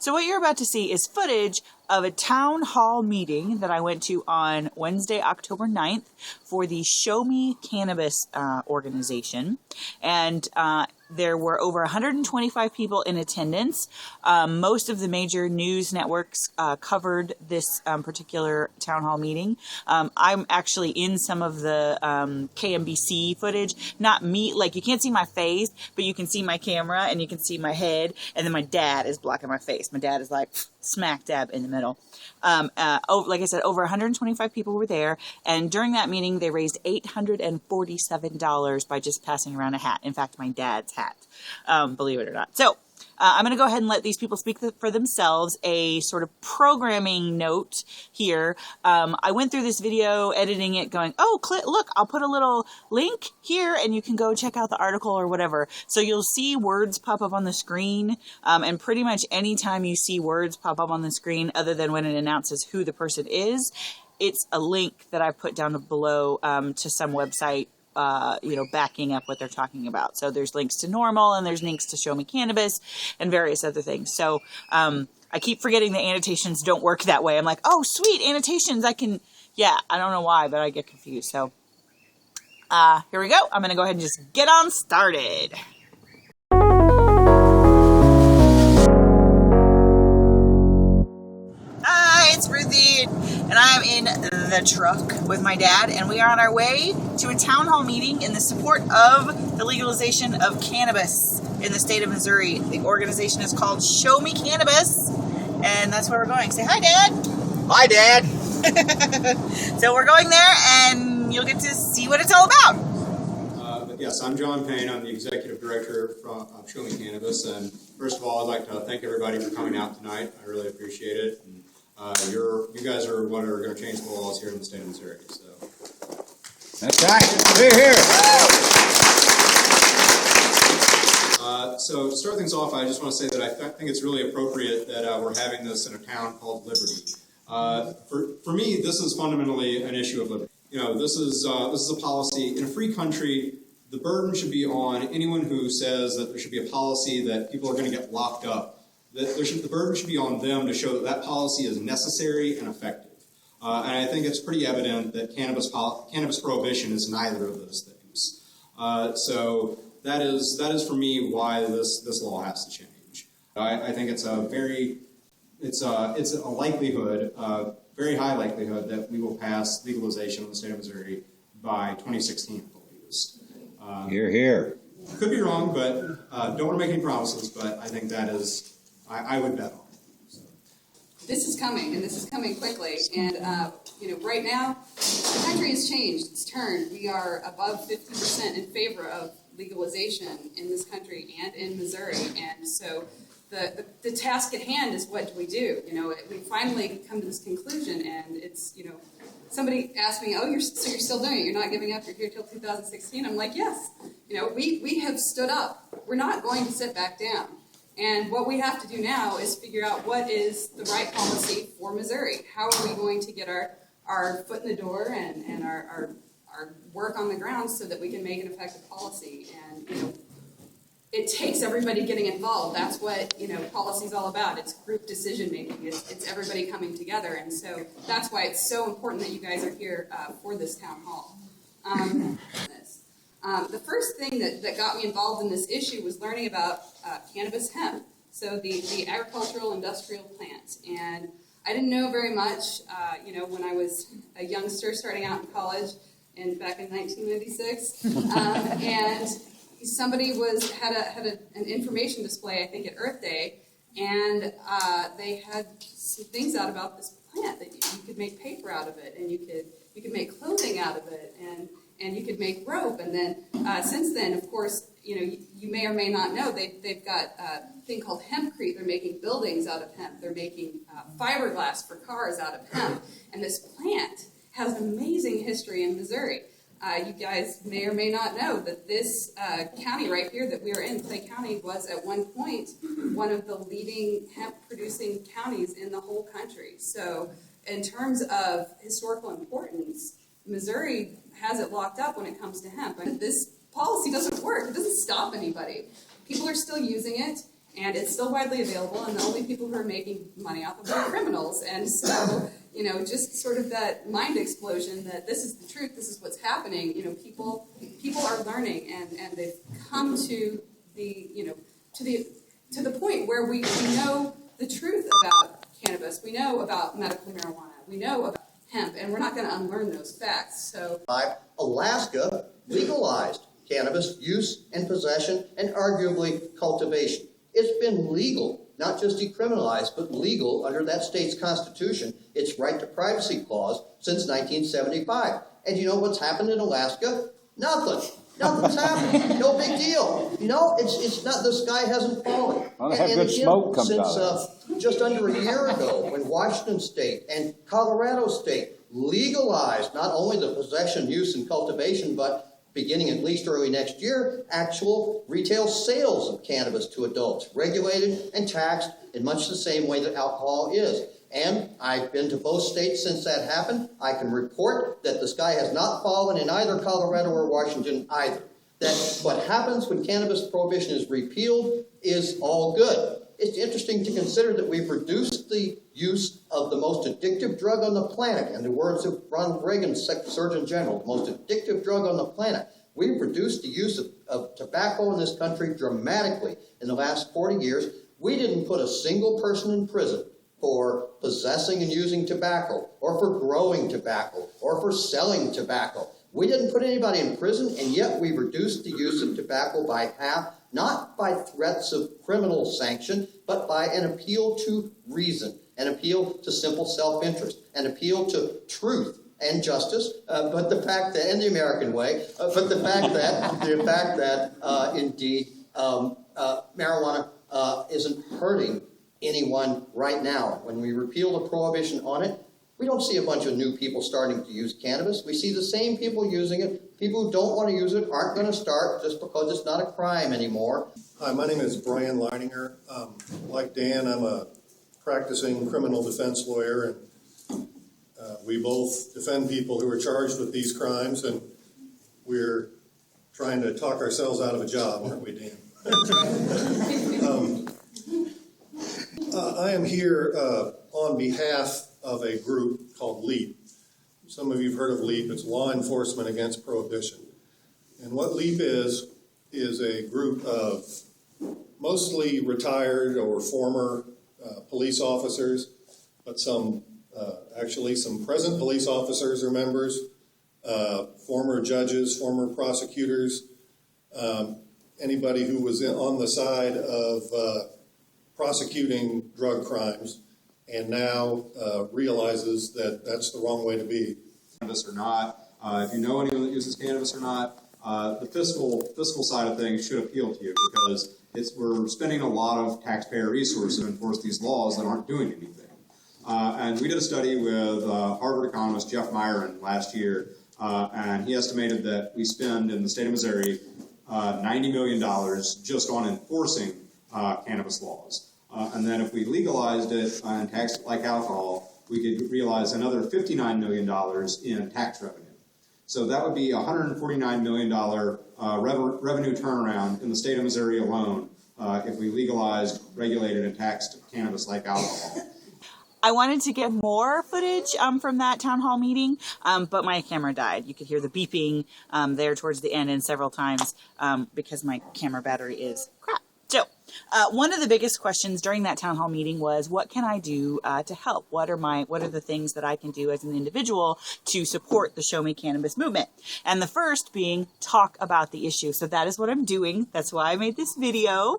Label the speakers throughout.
Speaker 1: So what you're about to see is footage of a town hall meeting that I went to on Wednesday, October 9th for the Show-Me Cannabis organization. And there were over 125 people in attendance. Most of the major news networks covered this particular town hall meeting. I'm actually in some of the KMBC footage. Not me, like you can't see my face, but you can see my camera and you can see my head. And then my dad is blocking my face. My dad is like smack dab in the middle. Like I said, over 125 people were there. And during that meeting, they raised $847 by just passing around a hat. In fact, my dad's hat, believe it or not. So I'm going to go ahead and let these people speak for themselves. A sort of programming note here. I went through this video, editing it, going, oh, look, I'll put a little link here and you can go check out the article or whatever. So you'll see words pop up on the screen. And pretty much anytime you see words pop up on the screen, other than when it announces who the person is, it's a link that I've put down below to some website, backing up what they're talking about. So there's links to NORML and there's links to Show-Me Cannabis and various other things. So I keep forgetting the annotations don't work that way. I'm like, oh, sweet, annotations. I don't know why, but I get confused. So here we go. I'm going to go ahead and just get on started. Hi, it's Ruthie. And I'm in the truck with my dad, and we are on our way to a town hall meeting in the support of the legalization of cannabis in the state of Missouri. The organization is called Show-Me Cannabis, and that's where we're going. Say hi, Dad.
Speaker 2: Hi, Dad.
Speaker 1: So we're going there, and you'll get to see what it's all about.
Speaker 3: Yes, I'm John Payne. I'm the executive director of Show-Me Cannabis, and first of all, I'd like to thank everybody for coming out tonight. I really appreciate it. And, you guys are what are going to change the laws here in the state of Missouri. So
Speaker 2: that's right. We're here.
Speaker 3: So to start things off, I just want to say that I think it's really appropriate that we're having this in a town called Liberty. For me, this is fundamentally an issue of liberty. This is a policy in a free country. The burden should be on anyone who says that there should be a policy that people are going to get locked up. The burden should be on them to show that policy is necessary and effective. And I think it's pretty evident that cannabis prohibition is neither of those things. So that is for me why this law has to change. I think it's a likelihood, very high likelihood that we will pass legalization in the state of Missouri by 2016, I believe.
Speaker 2: Hear, hear.
Speaker 3: Could be wrong, but don't want to make any promises. But I think that is. I would bet on it. So.
Speaker 4: This is coming, and this is coming quickly. And, right now, the country has changed. It's turned. We are above 50% in favor of legalization in this country and in Missouri. And so the task at hand is, what do we do? We finally come to this conclusion, and it's, somebody asked me, oh, you're still doing it. You're not giving up. You're here till 2016. I'm like, yes. We have stood up. We're not going to sit back down. And what we have to do now is figure out what is the right policy for Missouri. How are we going to get our foot in the door and our work on the ground so that we can make an effective policy? And it takes everybody getting involved. That's what policy is all about. It's group decision making. It's everybody coming together. And so that's why it's so important that you guys are here for this town hall. The first thing that got me involved in this issue was learning about cannabis hemp, so the agricultural industrial plant. And I didn't know very much, when I was a youngster starting out in college back in 1996. And somebody had an information display, I think at Earth Day, and they had some things out about this plant that you could make paper out of it, and you could make clothing out of it, and you could make rope. And then since then, of course, you may or may not know, they've got a thing called hempcrete. They're making buildings out of hemp. They're making fiberglass for cars out of hemp. And this plant has an amazing history in Missouri. You guys may or may not know that this county right here that we are in, Clay County, was at one point one of the leading hemp-producing counties in the whole country. So in terms of historical importance, Missouri has it locked up when it comes to hemp. And this policy doesn't work. It doesn't stop anybody. People are still using it, And it's still widely available, and the only people who are making money off of it are criminals. And so, just sort of that mind explosion that this is the truth, this is what's happening. People are learning, and they've come to the, to the point where we know the truth about cannabis. We know about medical marijuana. We know about hemp, and we're not going to unlearn those facts. So,
Speaker 5: Alaska legalized cannabis use and possession and arguably cultivation. It's been legal, not just decriminalized, but legal under that state's constitution, its right to privacy clause, since 1975. And you know what's happened in Alaska? Nothing. Nothing's happened. No big deal. It's not, the sky hasn't fallen.
Speaker 2: Well, they have good smoke comes out of
Speaker 5: Since just under a year ago, when Washington State and Colorado State legalized not only the possession, use, and cultivation, but beginning at least early next year, actual retail sales of cannabis to adults, regulated and taxed in much the same way that alcohol is. And I've been to both states since that happened. I can report that the sky has not fallen in either Colorado or Washington either. That what happens when cannabis prohibition is repealed is all good. It's interesting to consider that we've reduced the use of the most addictive drug on the planet. In the words of Ronald Reagan, Surgeon General, the most addictive drug on the planet. We've reduced the use of tobacco in this country dramatically in the last 40 years. We didn't put a single person in prison for possessing and using tobacco, or for growing tobacco, or for selling tobacco. We didn't put anybody in prison, and yet we reduced the use of tobacco by half, not by threats of criminal sanction, but by an appeal to reason, an appeal to simple self-interest, an appeal to truth and justice, but the fact that, and the American way, but the fact that, indeed, marijuana isn't hurting anyone right now. When we repeal the prohibition on it, we don't see a bunch of new people starting to use cannabis. We see the same people using it. People who don't want to use it aren't going to start just because it's not a crime anymore.
Speaker 6: Hi, my name is Brian Leininger. Like Dan, I'm a practicing criminal defense lawyer, and we both defend people who are charged with these crimes, and we're trying to talk ourselves out of a job, aren't we, Dan? I am here on behalf of a group called LEAP. Some of you have heard of LEAP. It's Law Enforcement Against Prohibition. And what LEAP is a group of mostly retired or former police officers, but actually some present police officers are members, former judges, former prosecutors, anybody who was on the side of prosecuting drug crimes and now realizes that that's the wrong way to be.
Speaker 3: Cannabis or not, if you know anyone that uses cannabis or not, the fiscal side of things should appeal to you, because we're spending a lot of taxpayer resources to enforce these laws that aren't doing anything. And we did a study with Harvard economist Jeff Myron last year, and he estimated that we spend in the state of Missouri $90 million just on enforcing cannabis laws. And then if we legalized it and taxed it like alcohol, we could realize another $59 million in tax revenue. So that would be a $149 million revenue turnaround in the state of Missouri alone if we legalized, regulated, and taxed cannabis like alcohol.
Speaker 1: I wanted to get more footage from that town hall meeting, but my camera died. You could hear the beeping there towards the end and several times because my camera battery is crap. So one of the biggest questions during that town hall meeting was, what can I do to help? What are the things that I can do as an individual to support the Show Me Cannabis movement? And the first being talk about the issue. So that is what I'm doing. That's why I made this video,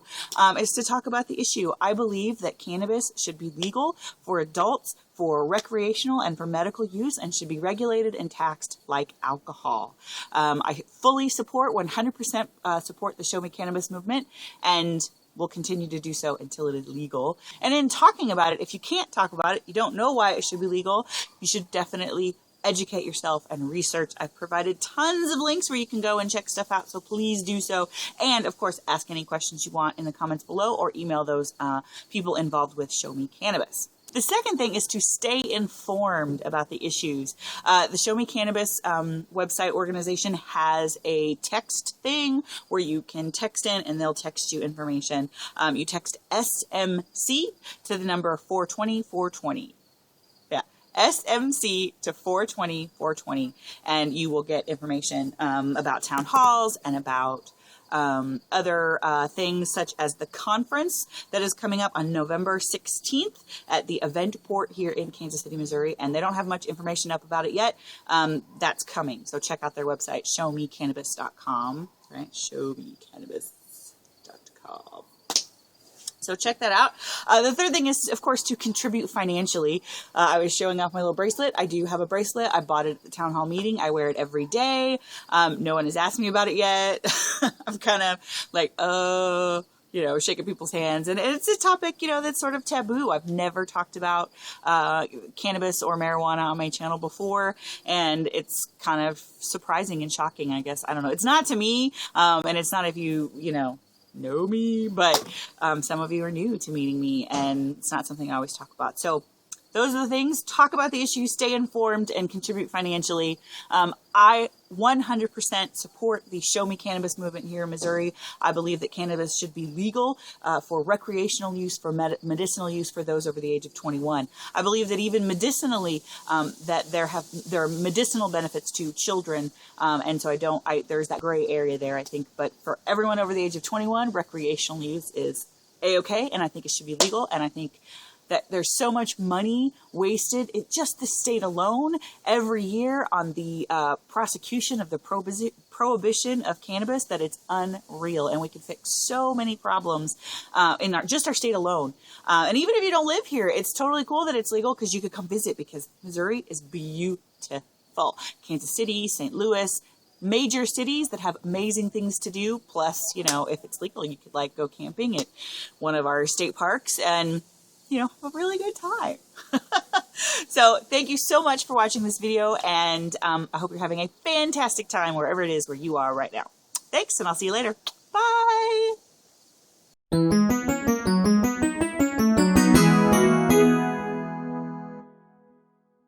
Speaker 1: is to talk about the issue. I believe that cannabis should be legal for adults, for recreational and for medical use, and should be regulated and taxed like alcohol. I fully support, 100% support the Show Me Cannabis movement, and will continue to do so until it is legal. And in talking about it, if you can't talk about it, you don't know why it should be legal, you should definitely educate yourself and research. I've provided tons of links where you can go and check stuff out, so please do so. And of course, ask any questions you want in the comments below, or email those people involved with Show Me Cannabis. The second thing is to stay informed about the issues. The Show Me Cannabis website organization has a text thing where you can text in and they'll text you information. You text SMC to the number 420 420. Yeah, SMC to 420 420, and you will get information about town halls and about other things such as the conference that is coming up on November 16th at the Event Port here in Kansas City, Missouri. And they don't have much information up about it yet. That's coming. So check out their website, showmecannabis.com, right? Showmecannabis.com. So check that out. The third thing is, of course, to contribute financially. I was showing off my little bracelet. I do have a bracelet. I bought it at the town hall meeting. I wear it every day. No one has asked me about it yet. I'm kind of like, shaking people's hands. And it's a topic, that's sort of taboo. I've never talked about cannabis or marijuana on my channel before. And it's kind of surprising and shocking, I guess. I don't know. It's not to me. And it's not if you know me, but some of you are new to meeting me, and it's not something I always talk about. So those are the things. Talk about the issues, stay informed, and contribute financially. I 100% support the Show Me Cannabis movement here in Missouri. I believe that cannabis should be legal for recreational use, for medicinal use for those over the age of 21. I believe that even medicinally, that there are medicinal benefits to children, and so there's that gray area there, I think. But for everyone over the age of 21, recreational use is A-okay, and I think it should be legal, and I think that there's so much money wasted, just the state alone, every year on the prosecution of the prohibition of cannabis, that it's unreal. And we can fix so many problems in our state alone. And even if you don't live here, it's totally cool that it's legal because you could come visit, because Missouri is beautiful. Kansas City, St. Louis, major cities that have amazing things to do. Plus, if it's legal, you could go camping at one of our state parks and have a really good time. So thank you so much for watching this video, and I hope you're having a fantastic time wherever it is where you are right now. Thanks, and I'll see you later. Bye.